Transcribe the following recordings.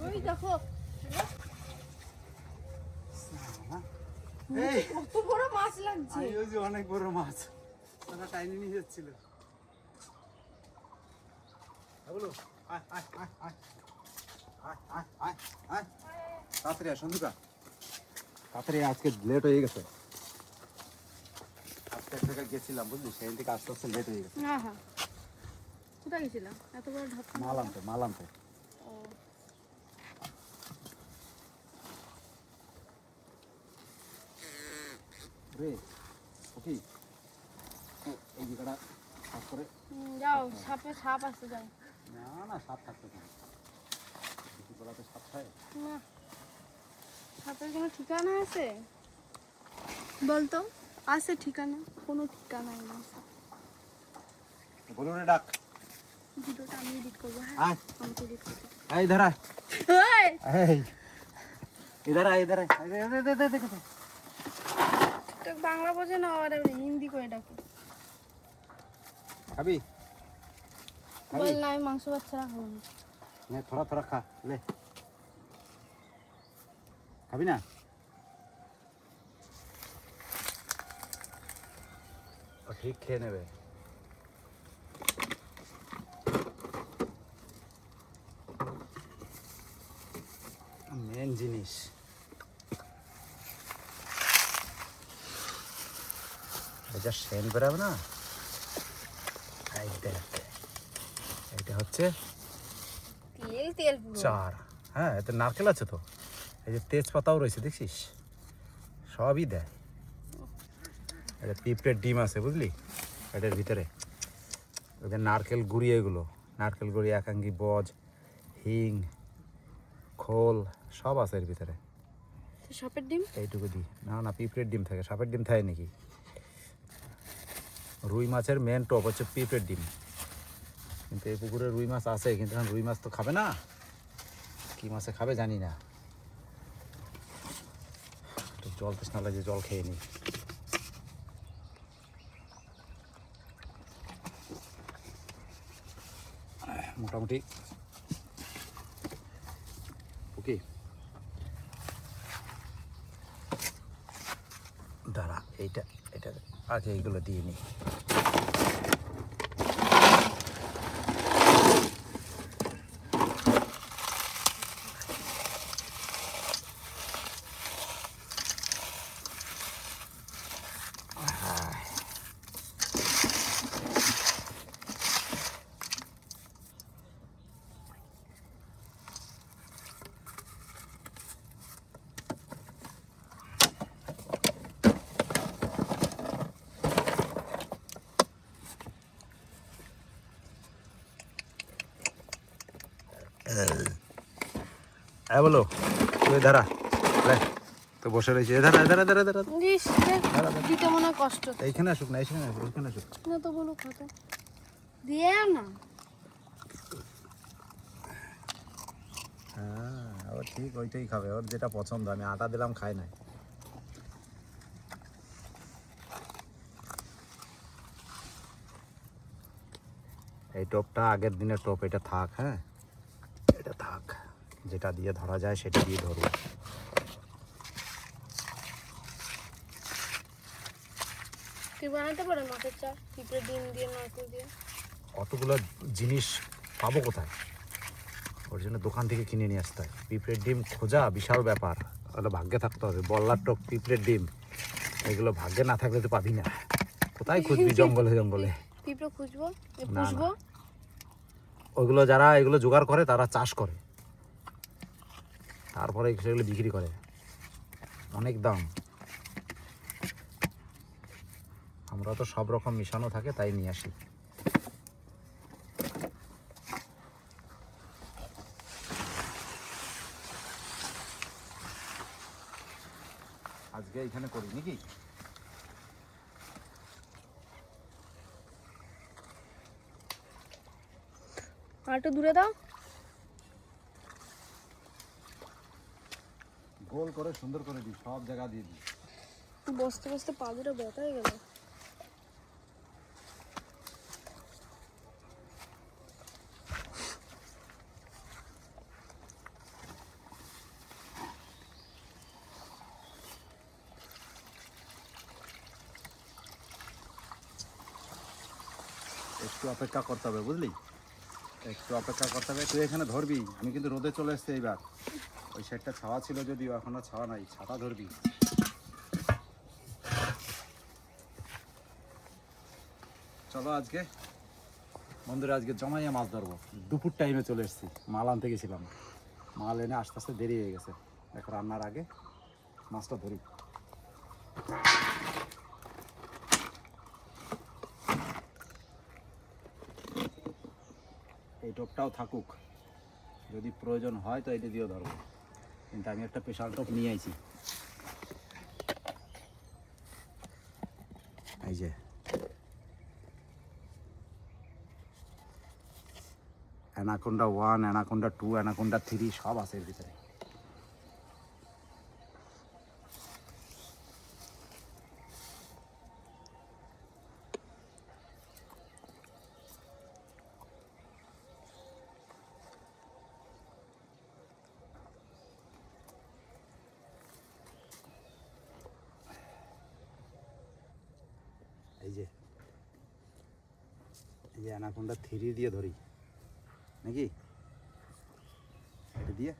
ওই দেখো এই কত বড় মাছ লাগছে। ওই যে অনেক বড় মাছ তারা টাইনি নিয়ে যাচ্ছিল। বলো আয় আয় আয় আয় আয় আয় আয় আয় তাড়াতাড়ি আয় সন্ধুকা, তাড়াতাড়ি। আজকে লেট হয়ে গেছে, আজকে এক জায়গায় গেছিলাম বুঝলি, সেখান থেকে আস্তে আস্তে লেট হয়ে গেছে। হ্যাঁ হ্যাঁ, কোথায় গেছিলাম এত বড় ঢাক? মাল আনতে। ও রে ওকে এই জায়গাটা সাফ করে। যাও, সাপ আসতে যাও। না না, সাপ থাকতে কেন, বেলাতে সাপ খায় না, সাপের কোনো ঠিকানা আছে বলতো? আছে ঠিকানা? কোনো ঠিকানাই নেই। বলুন ডাক। ভিডিওটা আমি এডিট করবো। হ্যাঁ আয় আমাকে এডিট করতে। এই ধরা এই এই इधर आ इधर आ देख তো বাংলা বোঝে না, আর হিন্দি করে ডাকে। अभी বল না, আমি মাংস ভাত ছাড়া খাবো না। नहीं थोड़ा थोड़ा खा ले, खाबी ना? और ठीक खेয়ে নেবে। মেন জিনিস এটা সেন বেরাবে না। এই দেখ, এটা হচ্ছে তেল পুরো। চার। হ্যাঁ, এতে নারকেল আছে তো, এই যে তেজপাতাও রয়েছে দেখছিস, সবই দেয়। এটা পিঁপড়ের ডিম আছে বুঝলি এটার ভিতরে, ওদের নারকেল গুঁড়ি, এগুলো নারকেল গুঁড়ি, একাঙ্গি, বজ, হিং, খোল সব আছে এর ভিতরে। সাপের ডিম এইটুকু দিই না, না পিঁপড়ের ডিম থাকে, সাপের ডিম থাকে নাকি? রুই মাছের মেন টপ হচ্ছে পিঁপড়ের ডিম। কিন্তু এই পুকুরে রুই মাছ আছে, কিন্তু এখন রুই মাছ তো খাবে না, কি মাছে খাবে জানি না। একটু জল তৃষ্ণা লাগে, জল খেয়ে নিই। মোটামুটি ওকে, দাঁড়া এইটা আগে এইগুলো দিয়ে নিই। হ্যাঁ বলো, তুই দাঁড়া তো বসে রয়েছে, দাঁড়া দাঁড়া দাঁড়া দাঁড়া দিতে মনে হয় কষ্ট। এইখানে আসুক না, এইখানে আসুক, এইখানে আসুক। না তো বলো কত দিয়ে না। হ্যাঁ, ও ঠিক ওইটাই খাবে, ওর যেটা পছন্দ। আমি আটা দিলাম, খাই নাই। এই টোপটা আগের দিনের টোপ, এটা থাক। হ্যাঁ এটা থাক, যেটা দিয়ে ধরা যায় সেটা দিয়ে ধরবো। তুই বানাতে পারো মাছের চা, পিঁপড়ে ডিম দিয়ে, নারকেল দিয়ে? অতগুলো জিনিস পাবো কোথায়? ওর জন্য দোকান থেকে কিনে নিয়ে আসতে হয়। পিঁপড়ের ডিম খোঁজা বিশাল ব্যাপার, ওটা ভাগ্যে থাকতে হবে। বল্লার টক, পিঁপড়ের ডিম, এগুলো ভাগ্যে না থাকলে তো পাবি না। কোথায় খুঁজবি? জঙ্গলে জঙ্গলে। পিঁপড়ে খুঁজবো, না, পুষবো। ওইগুলো যারা এগুলো জোগাড় করে তারা চাষ করে, তারপরে সেগুলো বিক্রি করে, অনেক দাম। আমরা তো সব রকম মিশানো থাকে তাই নিয়ে আসি। আজকে এখানে করি নাকি? আর একটু দূরে দাও। গোল করে সুন্দর করে দিই, সব জায়গা দিয়ে দিই। বসতে বসতে পা দুটো ব্যথা হয়ে গেল। একটু অপেক্ষা করতে হবে বুঝলি, একটু অপেক্ষা করতে হবে। তুই এখানে ধরবি, আমি কিন্তু রোদে চলে এসছি এইবার। ওই সাইডটা ছাওয়া ছিল যদিও, এখন আর ছাওয়া নাই, ছাতা ধরবি। চলো আজকে বন্ধুরা, আজকে জমাইয়া মাছ ধরবো। দুপুর টাইমে চলে এসেছি, মাল আনতে গেছিলাম, মাল এনে আস্তে আস্তে দেরি হয়ে গেছে। দেখো রান্নার আগে মাছটা ধরি। এই টোপটাও থাকুক, যদি প্রয়োজন হয় তো এটা দিয়েও ধরবো, কিন্তু আমি একটা স্পেশাল টোপ নিয়ে আইছি। এই যে অ্যানাকোন্ডা 1, অ্যানাকোন্ডা 2, অ্যানাকোন্ডা 3 সব আছে এর ভিতরে। এই যে অ্যানাকোন্ডা 3 দিয়ে ধরি নাকি, এটা দিয়ে।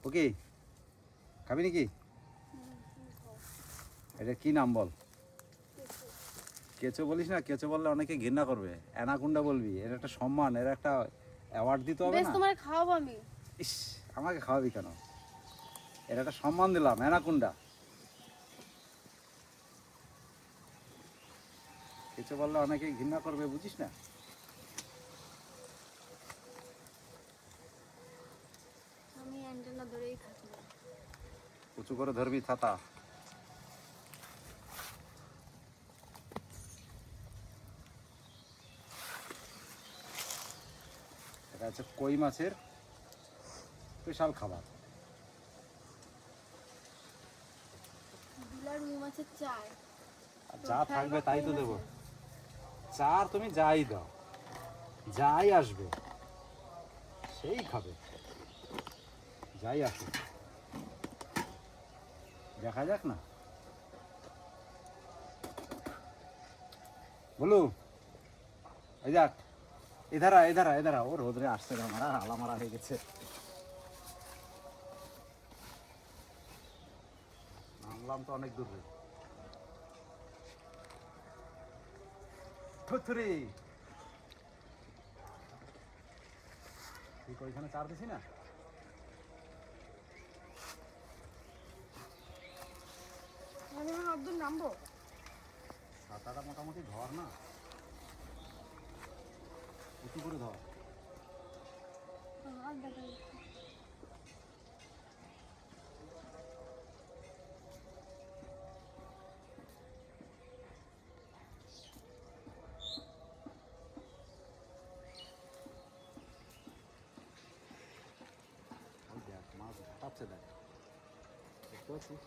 ওকে, খাবি নাকি? এটা কি নাম বল? কেঁচো বলিস না, কেঁচো বললে অনেকে ঘৃণা করবে। অ্যানাকোন্ডা বলবি, এর একটা সম্মান, এর একটা অ্যাওয়ার্ড দিতে হবে না? তোমার খাওয়াবো আমি। ইস, আমাকে খাওয়াবি কেন? এর একটা সম্মান দিলাম, অ্যানাকোন্ডা। কেঁচো বললে অনেকে ঘৃণা করবে, বুঝিস না? আমি অ্যান্টেনা ধরেই থাকি। উঁচু করে ধরবি ছাতা। এটা হচ্ছে কই মাছের স্পেশাল খাবার। বিলা রুই মাছের চাই। আর যা থাকবে তাই তো দেবো। চার তুমি যাই দাও, যাই আসবে সেই খাবে, যাই আসুক, দেখা যাক না। বলু এই যাক, এধারা এধারা এধারা, ও রোদরে আসছে, আমার আলা মারা হয়ে গেছে। নামলাম তো অনেক দূরে। থুথুরি, ঠিক ওইখানে চার দিছি না। আমি আমার অর্ধেক নামবো। ছাতাটা মোটামুটি ধর না, উঁচু করে ধর। আর দেখা যাচ্ছে। ওই দেখ মাছ ঘাটাচ্ছে, দেখ, দেখতে পাচ্ছিস?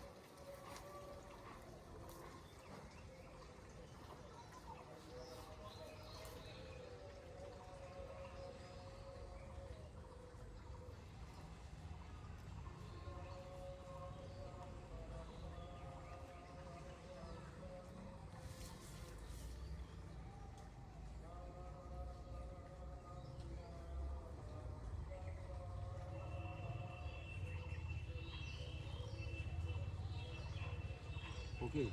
ওকে,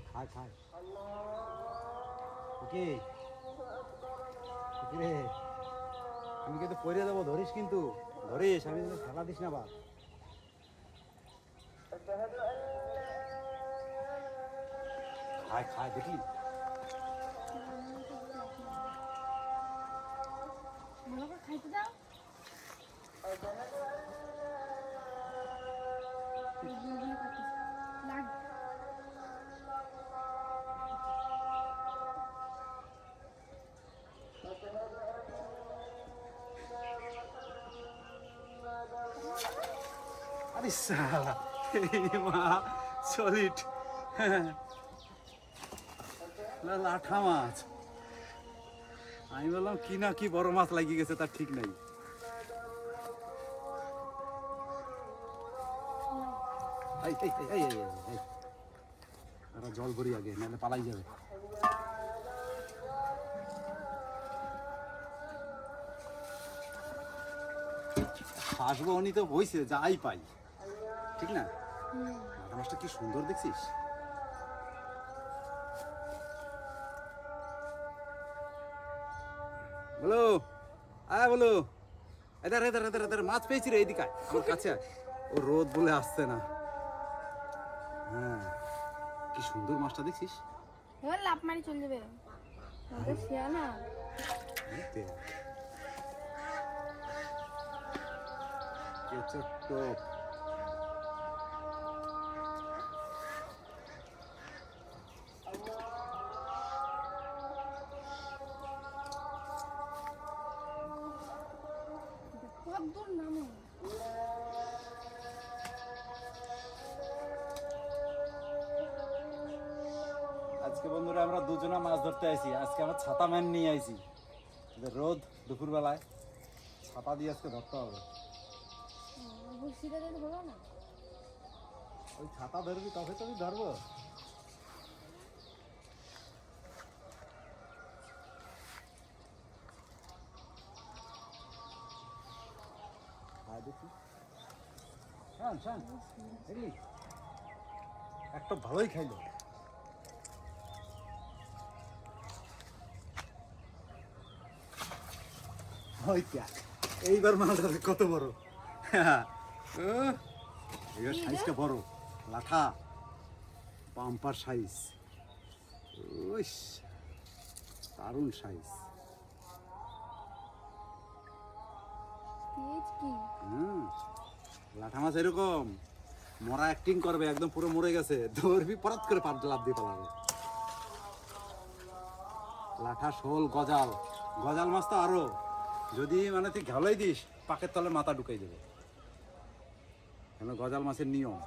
খায় খায়। ওকে ওকে রে, আমি কিন্তু পরে দেবো, ধরিস কিন্তু, ধরিস, আমি কিন্তু খেলা দিস না। বা খায় খায়, দেখি। ভালো করে খাইতে দাও। লাগ। আরে সালা, এই মা সলিড লাঠা মাছ। আমি বললাম কি না কি বড় মাছ লাগিয়ে গেছে, তার ঠিক নাই। জল ভরি আগে, নাহলে পালাই যাবে। হাসবো উনি তো বইছে যাই পাই, ঠিক না? লাটা মাছটা কি সুন্দর দেখছিস। বলো, আয় বলো, এদার এদার এদার এদার মাছ পেয়েছি রে, এইদিকে আয়, আমার কাছে আয়। ও রোদ বলে আসছে না। হ্যাঁ, কি সুন্দর মাছটা দেখছিস। এবার লাভ মারি চলে যাবে আমাদের শিয়া না। Ketchup top. কত দূর নামো। আজকে বন্ধুরা আমরা দুজনা মাছ ধরতে আইছি। আজকে আমার ছাতা ম্যান নিয়ে আইছি। রোদ দুপুরবেলায় ছাতা দিয়ে আজকে ধরতে হবে। বসিটা দিলে হলো না। ওই ছাতা ধরবি তবে তো আমি ধরবো। দেখি শান শান দেখলি একটা ভালোই খাইলো। এইবার মালটা কত বড়, এইবার সাইজটা বড়, লাঠা পাম্পার সাইজ, দারুণ সাইজ। লাঠা মাছ এরকম মরা অ্যাক্টিং করবে, একদম পুরো মরে গেছে, ধরবি পরাত করে লাভ দিয়ে পালাবে। লাঠা, শোল, গজাল, গজাল মাছ তো আরো, যদি মানে তুই ঘালাই দিস পাকের তলে মাথা ঢুকাই দেবে, কেন গজাল মাছের নিয়ম।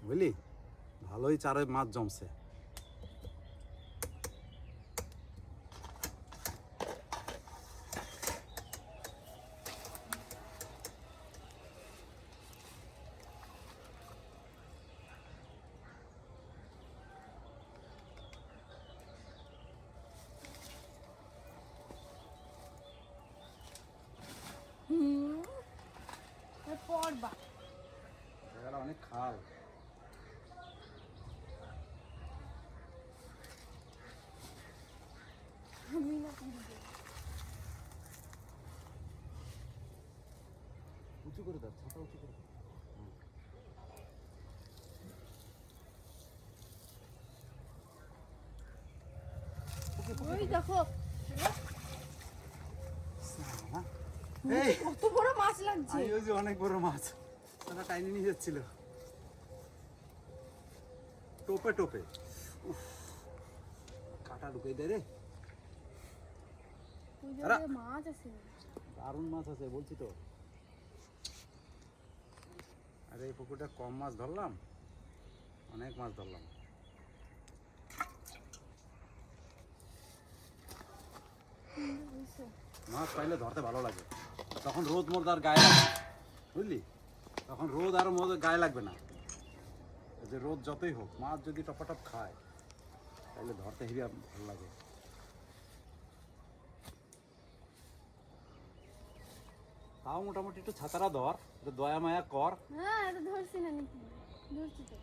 বুঝলি, ভালোই চারে মাছ জমছে। পড়বা জায়গাটা অনেক খাল। উঁচু করে দাও, ছাতা উঁচু করে দাও। ওই দেখো এই কত বড় মাছ লাগছে। ওই যে অনেক বড় মাছ, তারা টাইনি নিয়ে যাচ্ছিল টোপে টোপে। কাটা ঢুকে দেয় রে। ওই জায়গায় মাছ আছে, দারুণ মাছ আছে বলছি তো। আরে এই পুকুরটা কম মাছ ধরলাম, অনেক মাছ ধরলাম। মাছ পাইলে ধরতে ভালো লাগে, তখন রোদ মোদ আর গায়ে লাগবে, বুঝলি, তখন রোদ আর মোদ গায়ে লাগবে না। যে রোদ যতই হোক, মাছ যদি টপাটপ খায় তাহলে ধরতে হেবি ভালো লাগে। তাও মোটামুটি একটু ছাতারা ধর, একটু দয়া মায়া কর। হ্যাঁ এটা ধরছি না নাকি, ধরছি তো।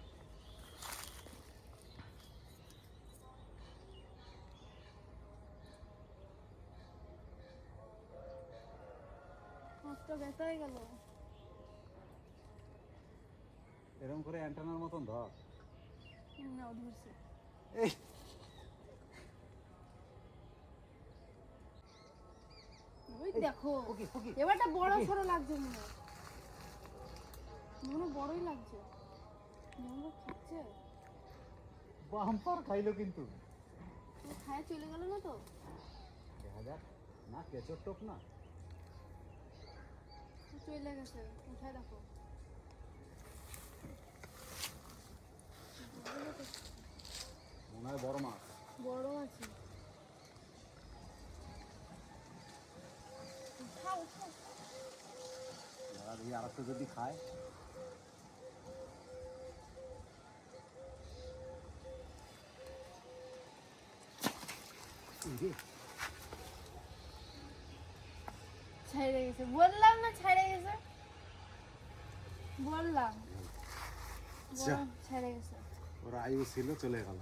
মাছটা ব্যথা হয়ে গেল। এরকম করে অ্যান্টেনার মতন ধর। না ধরছি। এই ওই দেখো এবারটা বড় সরো লাগছে, মনে বড়ই লাগছে, মনে খাচ্ছে। বাম্পার খাইলো কিন্তু, খায় চলে গেল না তো। দেখা যাক, না কেঁচোর টোপ না, চলে গেছে, উঠায় দেখো। মনে হয় বড় মাছ, বড় আছে। আর একটু যদি খায়। ছাইড়ে গেছে, বললাম না ছাইড়ে গেছে, বললাম যা। ছাইড়ে গেছে, ওরা আয়ু ছিল চলে গেল।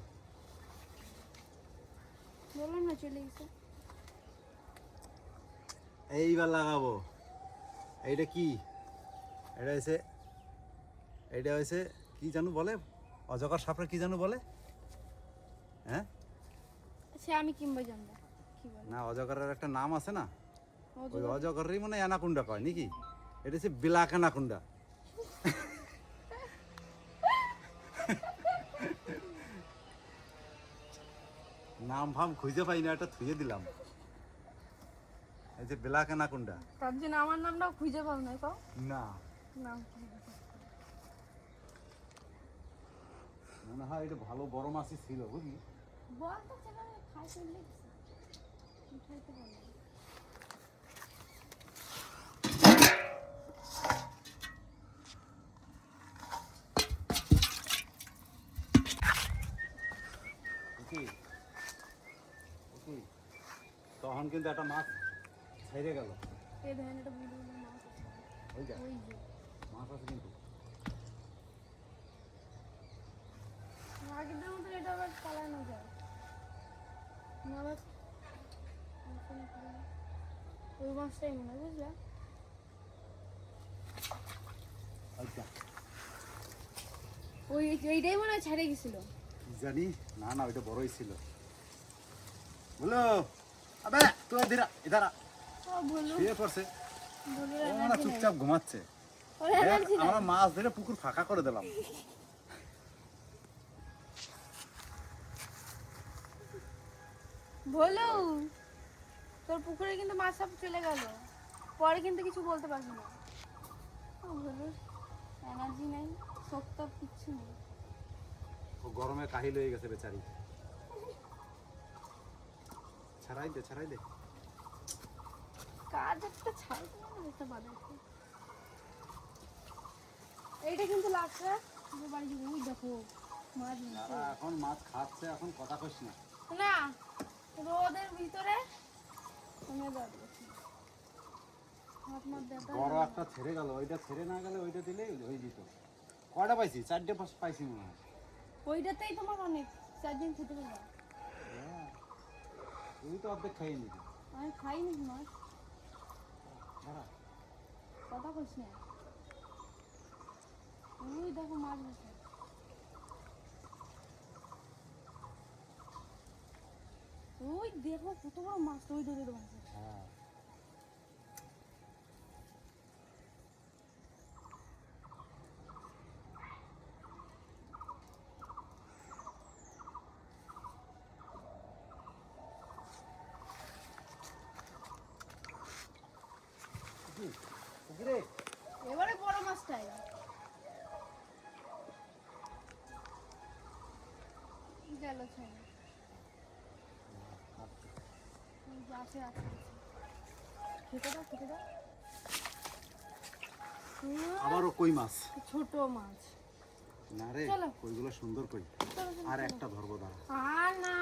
বললাম না চলে গেছে। এইবার লাগাবো। এইটা কি? এইটা হয়েছে কি জানো বলে? অজগর সাপড়া কি জানো বলে? হ্যাঁ সে আমি কিংবা জানবো কি বলে। না, অজগরের একটা নাম আছে না, ওই অজগর। অজগরেরই মানে অ্যানাকুন্ডা কয় নাকি? এটা হচ্ছে ব্ল্যাক অ্যানাকুন্ডা। নাম ফাম খুঁজে পাই না, এটা থুয়ে দিলাম। এই যে ব্ল্যাক অ্যানাকুন্ডা। তার জন্য আমার নামটাও খুঁজে পাও না কও না, নাম মনে হয় এটা ভালো বড় মাছই ছিল বুঝলি। বল তো সেখানে খাই চলে গেছে, খাইতে পারলাম। কি? তখন কিন্তু একটা মাছ ছেড়ে গেল। এই দেখেন এটা বুলু বুলু মাছ আছে, ওই যা ওই যে মাছ আছে কিন্তু। আগের মতো এটা আবার চালানো যায় না, আবার ওই মাছটাই মনে হয়, বুঝলা? আচ্ছা ওই এইটাই মনে হয় ছেড়ে গেছিল। কি জানি, না না ওইটা বড়ই ছিল। বলো আবে তুই ধীরা ইধারা ও বলু শুয়ে পড়ছে। বলু ও না চুপচাপ ঘুমাচ্ছে। ওরে দেখ, এনার্জি নাই। আমরা মাছ ধরে পুকুর ফাঁকা করে দিলাম। বলু তোর পুকুরে কিন্তু মাছ সব চলে গেল, পরে কিন্তু কিছু বলতে পারবি না। ও বলু এনার্জি নাই, শক্ত কিচ্ছু নেই। ও গরমে কাহিল হয়ে গেছে বেচারি। ছাড়াই দে। কাজ একটা ছাড়তে না একটা বানাইছে। এইটা কিন্তু লাগছে যে বাড়ি যাবো, ওই দেখো মাছ নিচ্ছে। তারা এখন মাছ খাচ্ছে, এখন কথা কইস না। না রোদের ভিতরে কমে যাবে, হাত মাত ব্যথা বড় একটা ছেড়ে গেল, ওইটা ছেড়ে না গেলে ওইটা দিলেই হয়ে যেত। কয়টা পাইছি? 4টে পাইছি মনে হয়। ওইটাতেই তোমার অনেক 4 দিন খেতে পারবা। হ্যাঁ, তুই তো অর্ধেক খাইয়ে নিবি। আমি খাইনি মাছ, দাঁড়া। কথা কইস না। ওই দেখো মাছ বসে, ওই দেখো কত বড় মাছ, ওই দৌড়ে মাছ। হ্যাঁ রে এবারে বড় মাছটাই গেল ছেড়ে। আছে আছে খেতে দাও। আবারও কই মাছ। ছোট মাছ। না রে, চলো। কইগুলো সুন্দর কই। আর একটা ধরবো দাঁড়া। আর না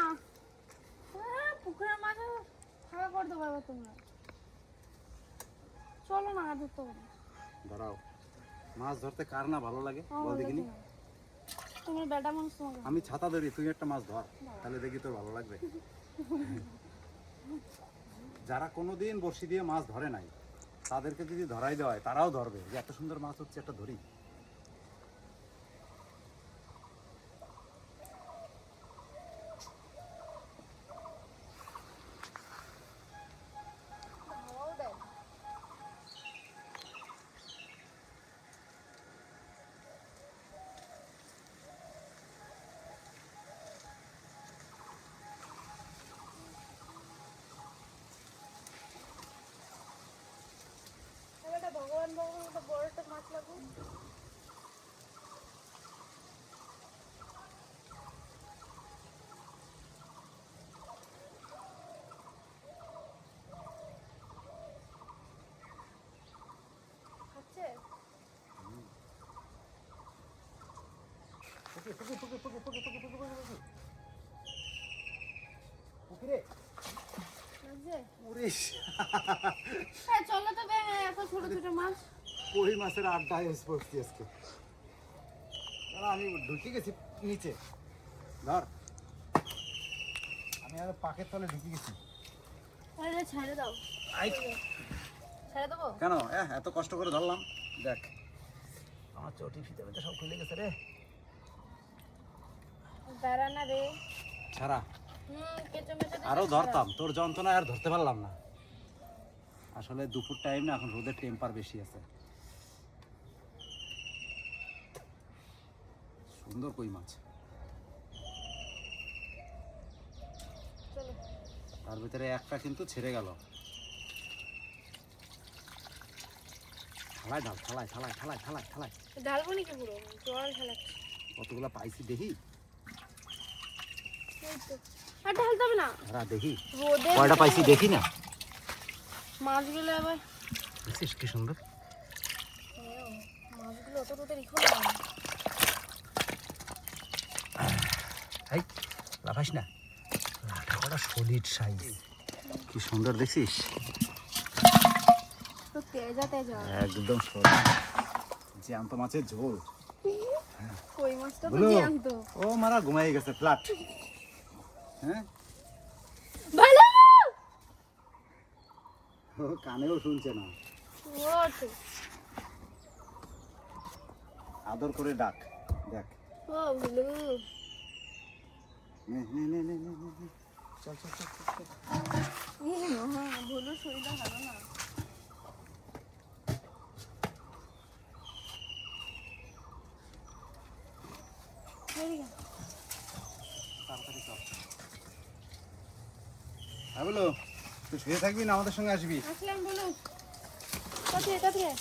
পুকুরের মাছ ফাঁকা করে দেবো এবার তোমরা, চলো না আর ধরতে পারো। দাঁড়াও, মাছ ধরতে কার না ভালো লাগে আমার বল ভালো দেখিনি। লাগে না। তুমি বেটা মানুষ, তোমাকে আমি ছাতা ধরি, তুই একটা মাছ ধর, তাহলে দেখি তোর ভালো লাগবে। যারা কোনোদিন বড়শি দিয়ে মাছ ধরে নাই তাদেরকে যদি ধরাই দেওয়া হয় তারাও ধরবে, যে এত সুন্দর মাছ হচ্ছে একটা ধরি। হাওয়াও দেয়। ভগবান ভগবান একটা বড় একটা মাছ লাগুক। পুকুরে বুঝছে? উড়িস হ্যাঁ চলো তো বে, এত ছোট ছোট মাছ। কই মাছের আড্ডা ইউজ করছি আজকে। দাঁড়া, আমি ঢুকে গেছি নিচে, ধর। আমি আর পাকের তলে ঢুকে গেছি। আরে ছেড়ে দাও, আই, ছেড়ে দেবো। কেন এত কষ্ট করে ধরলাম, দেখ আমার চটি ফিতে ফিতে সব খুলে গেছে রে। দাঁড়া না রে। ছাড়া কেঁচো মেচো দিয়ে আরো ছাড়া। ধরতাম, তোর যন্ত্রণায় আর ধরতে পারলাম না। আসলে দুপুর টাইম না, এখন রোদের টেম্পার বেশি আছে। সুন্দর কই মাছ, চলো। তার ভিতরে একটা কিন্তু ছেড়ে গেল। থালায় ঢাল, থালায় থালায় থালায় থালায় থালায়। ঢালবো নাকি পুরো? জল ঢালাচ্ছি। কতগুলা পাইছি দেখি, এই তো। আর ঢালতে হবে না। ধরা দেখি রোদে কয়টা পাইছি দেখি না। মাছগুলো আবার দেখছিস কি সুন্দর। মাছগুলো অত রোদে রেখো না। হাই, লাফাইস না, লাঠা কটা সলিড সাইজ, কি সুন্দর দেখছিস, তো তেজা তেজা। একদম সলিড জ্যান্ত মাছের ঝোল। কই মাছটা তো বলো, জ্যান্ত। ও মারা ঘুমাই গেছে ফ্ল্যাট। হ্যাঁ, ভালো। ও কানেও শুনছে না, ওঠ। আদর করে ডাক, দেখ। ও ভুলু। নে নে নে নে নে নে, নে। চল চল চল চল, চল। হ্যাঁ ভুলুর শরীরটা ভালো না। এদিকে। তাড়াতাড়ি চল। হ্যাঁ বলো, তুই শুয়ে থাকবি না আমাদের সঙ্গে আসবি? আসলাম বলু। কোথায় কোথায়?